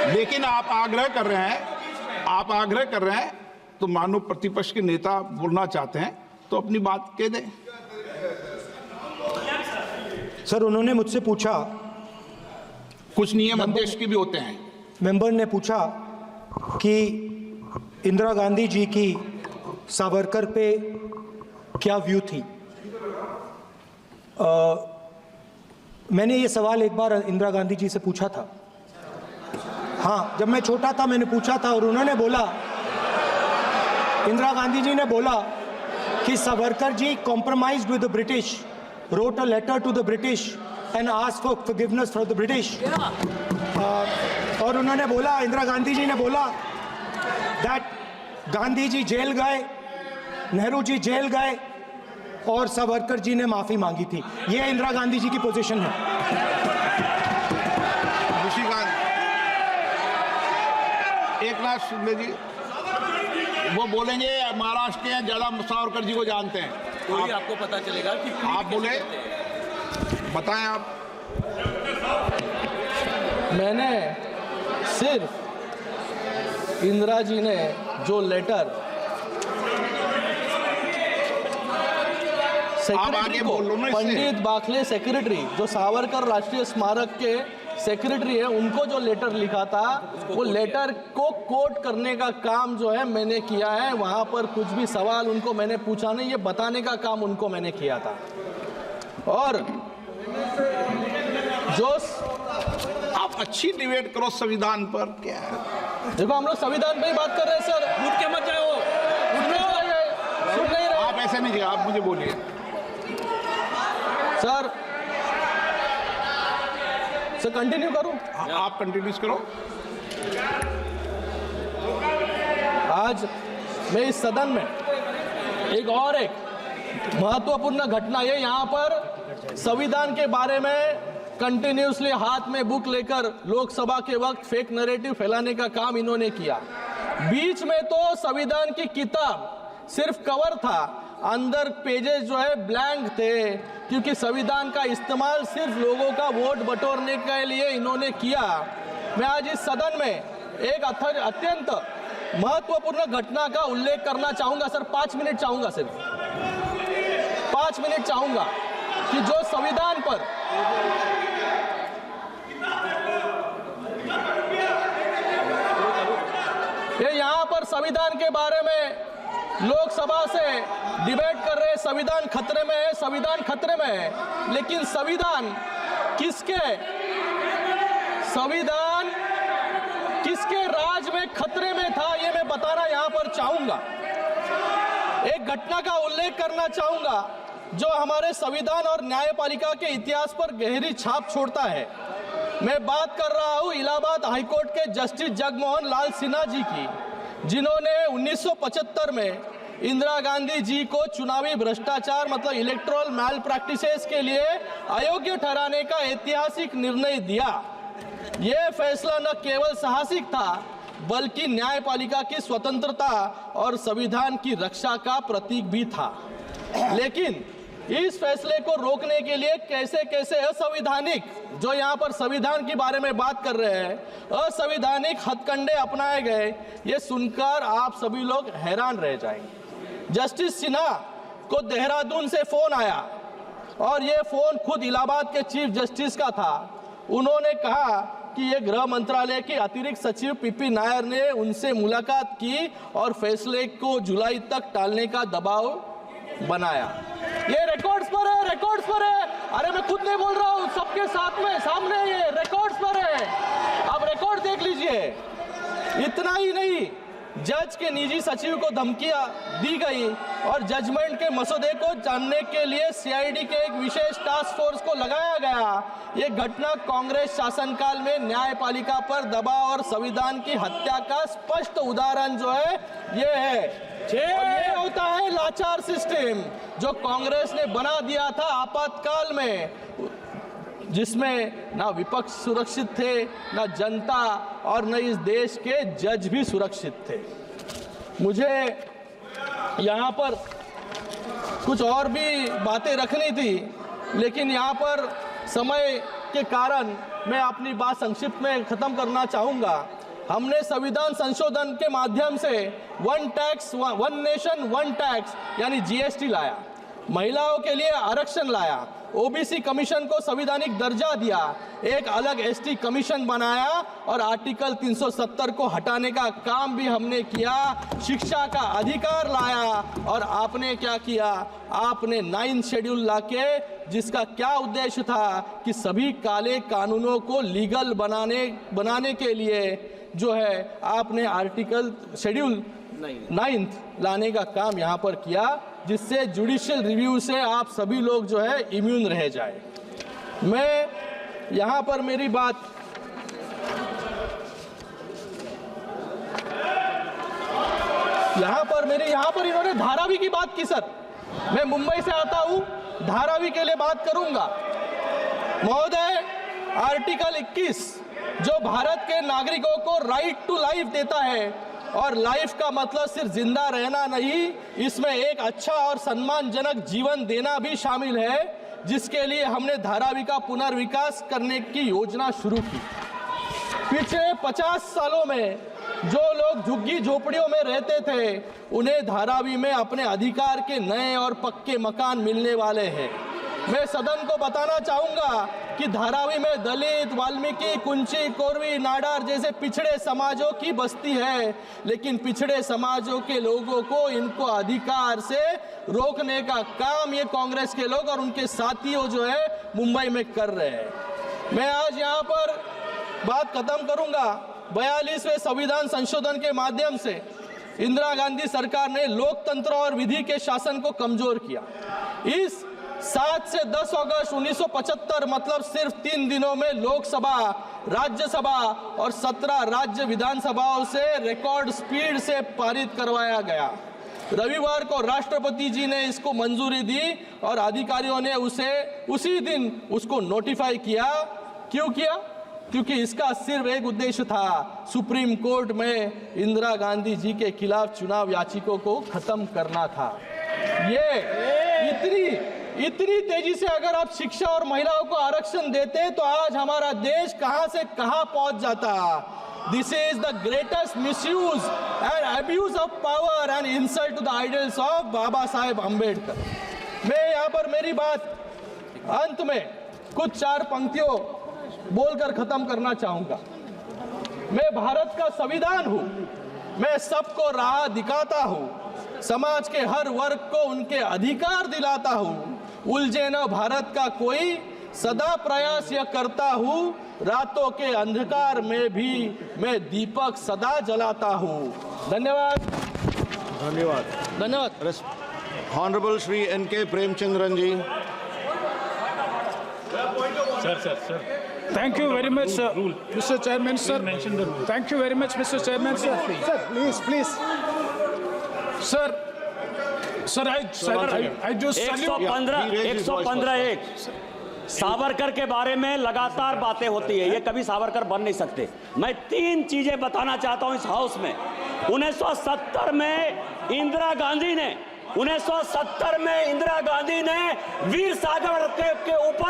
लेकिन आप आग्रह कर रहे हैं, तो मानो प्रतिपक्ष के नेता बोलना चाहते हैं तो अपनी बात कह दें। सर, उन्होंने मुझसे पूछा, कुछ नियम अध्यक्ष के भी होते हैं। मेंबर ने पूछा कि इंदिरा गांधी जी की सावरकर पे क्या व्यू थी। मैंने ये सवाल एक बार इंदिरा गांधी जी से पूछा था। हाँ, जब मैं छोटा था मैंने पूछा था और उन्होंने बोला, इंदिरा गांधी जी ने बोला कि Savarkar ji compromised with the British, wrote a letter to the British and asked for forgiveness from the British. और उन्होंने बोला, इंदिरा गांधी जी ने बोला that गांधी जी जेल गए, नेहरू जी जेल गए और सावरकर जी ने माफी मांगी थी। ये इंदिरा गांधी जी की पोजीशन है। एकनाथ शिंदे जी वो बोलेंगे, महाराष्ट्र के हैं, ज्यादा सावरकर जी को जानते हैं, तो ही आपको पता चलेगा कि आप बोले, बताएं आप। मैंने सिर्फ इंदिरा जी ने जो लेटर सेक्रेटरी को, पंडित बाखले सेक्रेटरी जो सावरकर राष्ट्रीय स्मारक के सेक्रेटरी है, उनको जो लेटर लिखा था, वो लेटर को कोट करने का काम जो है मैंने किया है। वहां पर कुछ भी सवाल उनको मैंने पूछा नहीं, ये बताने का काम उनको मैंने किया था। और जो आप अच्छी डिबेट करो संविधान पर, क्या है? देखो, हम लोग संविधान पे ही बात कर रहे हैं सर। उठ के मत जाओ, सुन नहीं रहे। आप ऐसे नहीं, आप मुझे बोलिए सर कंटिन्यू करूं? आप कंटिन्यूस करो। आज मैं इस सदन में एक महत्वपूर्ण घटना है। यहाँ पर संविधान के बारे में कंटिन्यूसली हाथ में बुक लेकर लोकसभा के वक्त फेक नैरेटिव फैलाने का काम इन्होंने किया। बीच में तो संविधान की किताब सिर्फ कवर था, अंदर पेजेस जो है ब्लैंक थे, क्योंकि संविधान का इस्तेमाल सिर्फ लोगों का वोट बटोरने के लिए इन्होंने किया। मैं आज इस सदन में एक अत्यंत महत्वपूर्ण घटना का उल्लेख करना चाहूंगा सर। 5 मिनट चाहूंगा, सिर्फ 5 मिनट चाहूंगा कि जो संविधान पर ये यहाँ पर संविधान के बारे में लोकसभा से डिबेट कर रहे, संविधान खतरे में है, संविधान खतरे में है। लेकिन संविधान किसके राज में खतरे में था, ये मैं बताना यहाँ पर चाहूंगा। एक घटना का उल्लेख करना चाहूंगा जो हमारे संविधान और न्यायपालिका के इतिहास पर गहरी छाप छोड़ता है। मैं बात कर रहा हूँ इलाहाबाद हाईकोर्ट के जस्टिस जगमोहन लाल सिन्हा जी की, जिन्होंने 1975 में इंदिरा गांधी जी को चुनावी भ्रष्टाचार मतलब इलेक्टोरल मैल प्रैक्टिसेस के लिए अयोग्य ठहराने का ऐतिहासिक निर्णय दिया। यह फैसला न केवल साहसिक था, बल्कि न्यायपालिका की स्वतंत्रता और संविधान की रक्षा का प्रतीक भी था। लेकिन इस फैसले को रोकने के लिए कैसे कैसे असंवैधानिक, जो यहाँ पर संविधान के बारे में बात कर रहे हैं, असंवैधानिक हथकंडे अपनाए गए, ये सुनकर आप सभी लोग हैरान रह जाएंगे। जस्टिस सिन्हा को देहरादून से फोन आया और ये फोन खुद इलाहाबाद के चीफ जस्टिस का था। उन्होंने कहा कि ये गृह मंत्रालय के अतिरिक्त सचिव पीपी नायर ने उनसे मुलाकात की और फैसले को जुलाई तक टालने का दबाव बनाया। ये रिकॉर्ड्स पर है, रिकॉर्ड्स पर है। अरे मैं खुद नहीं बोल रहा हूँ, सबके साथ में सामने ये रिकॉर्ड्स पर है, आप रिकॉर्ड देख लीजिए। इतना ही नहीं, जज के निजी सचिव को धमकियां दी गई और जजमेंट के मसौदे को जानने के लिए सीआईडी के एक विशेष टास्क फोर्स को लगाया गया। ये घटना कांग्रेस शासनकाल में न्यायपालिका पर दबाव और संविधान की हत्या का स्पष्ट उदाहरण जो है ये है। ये होता है लाचार सिस्टम जो कांग्रेस ने बना दिया था आपातकाल में, जिसमें ना विपक्ष सुरक्षित थे, ना जनता और न इस देश के जज भी सुरक्षित थे। मुझे यहाँ पर कुछ और भी बातें रखनी थी, लेकिन यहाँ पर समय के कारण मैं अपनी बात संक्षिप्त में खत्म करना चाहूंगा। हमने संविधान संशोधन के माध्यम से one tax one nation one tax यानी जीएसटी लाया, महिलाओं के लिए आरक्षण लाया, ओबीसी कमीशन को संवैधानिक दर्जा दिया, एक अलग एसटी कमीशन बनाया और आर्टिकल 370 को हटाने का काम भी हमने किया, शिक्षा का अधिकार लाया। और आपने क्या किया? आपने 9th शेड्यूल लाके, जिसका क्या उद्देश्य था कि सभी काले कानूनों को लीगल बनाने के लिए जो है आपने आर्टिकल शेड्यूल 9th लाने का काम यहाँ पर किया, जिससे जुडिशियल रिव्यू से आप सभी लोग जो है इम्यून रह जाए। मैं यहाँ पर मेरी बात यहाँ पर इन्होंने धारावी की बात की। सर, मैं मुंबई से आता हूँ, धारावी के लिए बात करूंगा। महोदय, आर्टिकल 21 जो भारत के नागरिकों को राइट टू लाइफ देता है, और लाइफ का मतलब सिर्फ जिंदा रहना नहीं, इसमें एक अच्छा और सम्मानजनक जीवन देना भी शामिल है, जिसके लिए हमने धारावी का पुनर्विकास करने की योजना शुरू की। पिछले 50 सालों में जो लोग झुग्गी झोपड़ियों में रहते थे, उन्हें धारावी में अपने अधिकार के नए और पक्के मकान मिलने वाले हैं। मैं सदन को बताना चाहूंगा कि धारावी में दलित, वाल्मीकि, कुंची, कोरवी, नाडार जैसे पिछड़े समाजों की बस्ती है, लेकिन पिछड़े समाजों के लोगों को इनको अधिकार से रोकने का काम ये कांग्रेस के लोग और उनके साथियों जो है मुंबई में कर रहे हैं। मैं आज यहाँ पर बात खत्म करूंगा। 42वें संविधान संशोधन के माध्यम से इंदिरा गांधी सरकार ने लोकतंत्र और विधि के शासन को कमजोर किया। इस 7 से 10 अगस्त 1975 मतलब सिर्फ 3 दिनों में लोकसभा, राज्यसभा और 17 राज्य विधानसभाओं से रिकॉर्ड स्पीड से पारित करवाया गया। रविवार को राष्ट्रपति जी ने इसको मंजूरी दी और अधिकारियों ने उसी दिन उसको नोटिफाई किया। क्यों किया? क्योंकि इसका सिर्फ एक उद्देश्य था, सुप्रीम कोर्ट में इंदिरा गांधी जी के खिलाफ चुनाव याचिकों को खत्म करना था। ये इतनी तेजी से अगर आप शिक्षा और महिलाओं को आरक्षण देते तो आज हमारा देश कहां से कहां पहुंच जाता। This is the greatest misuse and abuse of power and insult to the ideals of Baba Saheb Ambedkar. मैं यहाँ पर मेरी बात अंत में कुछ 4 पंक्तियों बोलकर खत्म करना चाहूंगा। मैं भारत का संविधान हूं, मैं सबको राह दिखाता हूं, समाज के हर वर्ग को उनके अधिकार दिलाता हूं, उलझे न भारत का कोई, सदा प्रयास यह करता हूं, रातों के अंधकार में भी मैं दीपक सदा जलाता हूं। धन्यवाद। Honorable Shri N.K. Premchandran ji. Sir. Thank you very much, sir. Mr. Chairman, sir. Thank you very much, Mr. Chairman, sir. Sir, please. Sir, I just salute. 115 Savarkar के बारे में लगातार बातें होती है, ये कभी सावरकर बन नहीं सकते। मैं 3 चीजें बताना चाहता हूं इस हाउस में। 1970 में इंदिरा गांधी ने वीर सावरकर के ऊपर